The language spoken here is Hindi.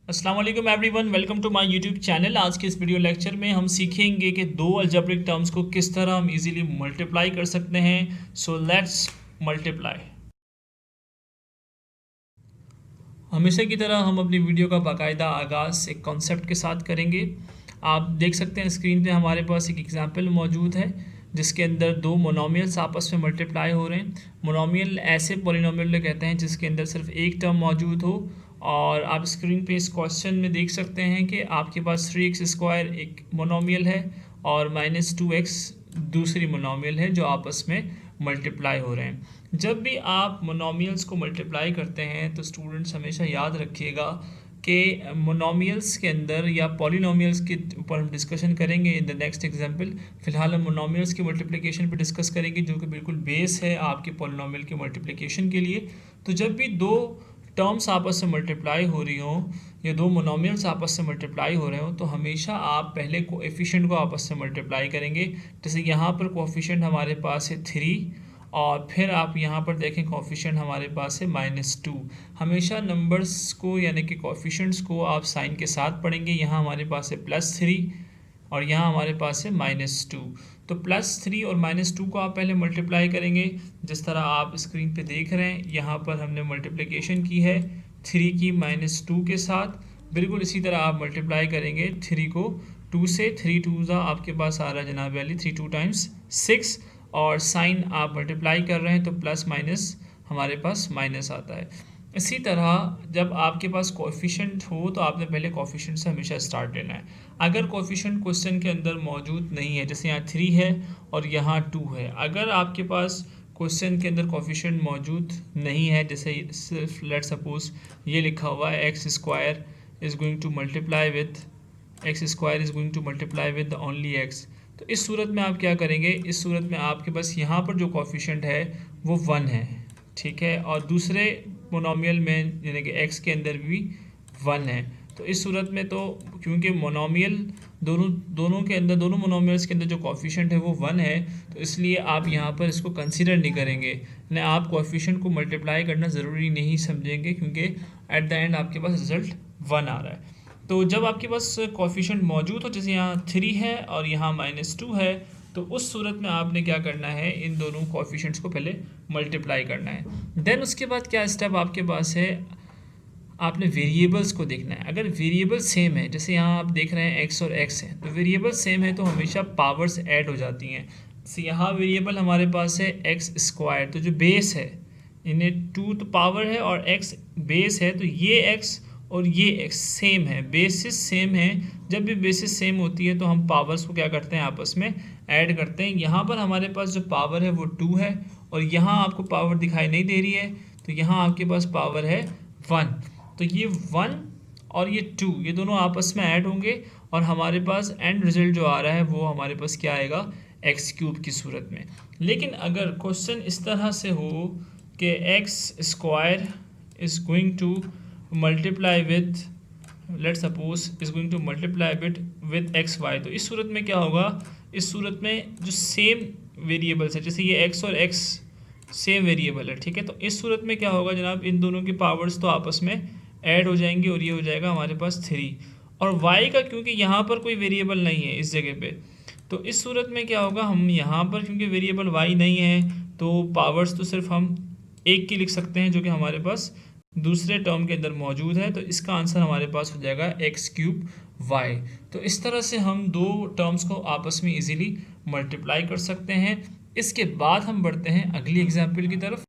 अस्सलाम वालेकुम everyone, welcome to my YouTube channel. आज के इस वीडियो लेक्चर में हम सीखेंगे कि दो अलजेब्रिक टर्म्स को किस तरह हम इजीली मल्टीप्लाई कर सकते हैं। So let's multiply. हमेशा की तरह हम अपनी वीडियो का बाकायदा आगाज़ एक कॉन्सेप्ट के साथ करेंगे। आप देख सकते हैं स्क्रीन पे हमारे पास एक एग्जांपल मौजूद है जिसके अंदर दो मोनोमियल्स आपस में मल्टीप्लाई हो रहे हैं। मोनोमियल ऐसे पॉलिनोमियल कहते हैं जिसके अंदर सिर्फ एक टर्म मौजूद हो। और आप स्क्रीन पे इस क्वेश्चन में देख सकते हैं कि आपके पास 3x² एक मोनोमियल है और -2x दूसरी मोनोमियल है जो आपस में मल्टीप्लाई हो रहे हैं। जब भी आप मोनोमियल्स को मल्टीप्लाई करते हैं तो स्टूडेंट्स हमेशा याद रखिएगा कि मोनोमियल्स के अंदर या पॉलिनोमियल्स के ऊपर हम डिस्कशन करेंगे इन द नेक्स्ट एग्जांपल। फिलहाल हम मोनोमियल्स की मल्टीप्लिकेशन पे डिस्कस करेंगे जो कि बिल्कुल बेस है आपके पॉलिनोमियल के मल्टीप्लिकेशन के लिए। तो जब भी दो टर्म्स आपस में मल्टीप्लाई हो रही हों या दो मोनोमियल्स आपस में मल्टीप्लाई हो रहे हो तो हमेशा आप पहले कोएफिशिएंट को आपस में मल्टीप्लाई करेंगे। जैसे यहाँ पर कोएफिशिएंट हमारे पास है 3 और फिर आप यहाँ पर देखें कोएफिशिएंट हमारे पास है -2। हमेशा नंबर्स को यानी कि कोएफिशिएंट्स को आप साइन के साथ पढ़ेंगे। यहाँ हमारे पास है +3 और यहाँ हमारे पास है -2। तो +3 और -2 को आप पहले मल्टीप्लाई करेंगे जिस तरह आप स्क्रीन पे देख रहे हैं। यहाँ पर हमने मल्टीप्लिकेशन की है 3 की -2 के साथ। बिल्कुल इसी तरह आप मल्टीप्लाई करेंगे 3 को 2 से। 3 2 ज़ा आपके पास आ रहा है जनाब वाली 3 2 टाइम्स 6 और साइन आप मल्टीप्लाई कर रहे हैं तो प्लस माइनस हमारे पास माइनस आता है। इसी तरह जब आपके पास कोएफिशिएंट हो तो आपने पहले कोएफिशिएंट से हमेशा स्टार्ट लेना है। अगर कोएफिशिएंट क्वेश्चन के अंदर मौजूद नहीं है, जैसे यहाँ 3 है और यहाँ 2 है, अगर आपके पास क्वेश्चन के अंदर कोएफिशिएंट मौजूद नहीं है, जैसे सिर्फ लेट सपोज ये लिखा हुआ है x² is going to multiply with x² is going to multiply with only x, तो इस सूरत में आप क्या करेंगे। इस सूरत में आपके पास यहाँ पर जो कोएफिशिएंट है वो 1 है, ठीक है, और दूसरे मोनोमियल में यानी कि x के अंदर भी 1 है। तो इस सूरत में तो क्योंकि मोनोमियल दोनों के अंदर दोनों मोनोमियल्स के अंदर जो कोएफिशिएंट है वो 1 है, तो इसलिए आप यहाँ पर इसको कंसीडर नहीं करेंगे ना। आप कोएफिशिएंट को मल्टीप्लाई करना ज़रूरी नहीं समझेंगे क्योंकि एट द एंड आपके पास रिज़ल्ट 1 आ रहा है। तो जब आपके पास कोएफिशिएंट मौजूद हो, जैसे यहाँ 3 है और यहाँ -2 है, तो उस सूरत में आपने क्या करना है, इन दोनों कोएफिशिएंट्स को पहले मल्टीप्लाई करना है। देन उसके बाद क्या स्टेप आपके पास है, आपने वेरिएबल्स को देखना है। अगर वेरिएबल सेम है, जैसे यहाँ आप देख रहे हैं x और x है, तो वेरिएबल सेम है तो हमेशा पावर्स ऐड हो जाती हैं। जैसे यहाँ वेरिएबल हमारे पास है x², तो जो बेस है इन्हें 2 तो पावर है और x बेस है, तो ये x और ये x सेम है, बेसिस सेम है। जब भी बेसिस सेम होती है तो हम पावर्स को क्या करते हैं, आपस में ऐड करते हैं। यहाँ पर हमारे पास जो पावर है वो 2 है और यहाँ आपको पावर दिखाई नहीं दे रही है, तो यहाँ आपके पास पावर है 1। तो ये 1 और ये 2 ये दोनों आपस में ऐड होंगे और हमारे पास एंड रिजल्ट जो आ रहा है वो हमारे पास क्या आएगा, x³ की सूरत में। लेकिन अगर क्वेश्चन इस तरह से हो कि x² is going to multiply with let suppose is going to multiply with xy, तो इस सूरत में क्या होगा, इस सूरत में जो सेम वेरिएबल्स है, जैसे ये x और x सेम वेरिएबल है, ठीक है, तो इस सूरत में क्या होगा जनाब, इन दोनों की पावर्स तो आपस में ऐड हो जाएंगी और ये हो जाएगा हमारे पास 3। और y का क्योंकि यहाँ पर कोई वेरिएबल नहीं है इस जगह पे, तो इस सूरत में क्या होगा, हम यहाँ पर क्योंकि वेरिएबल y नहीं है तो पावर्स तो सिर्फ हम एक की लिख सकते हैं जो कि हमारे पास दूसरे टर्म के अंदर मौजूद है। तो इसका आंसर हमारे पास हो जाएगा x³ y। तो इस तरह से हम दो टर्म्स को आपस में इजीली मल्टीप्लाई कर सकते हैं। इसके बाद हम बढ़ते हैं अगली एग्जाम्पल की तरफ।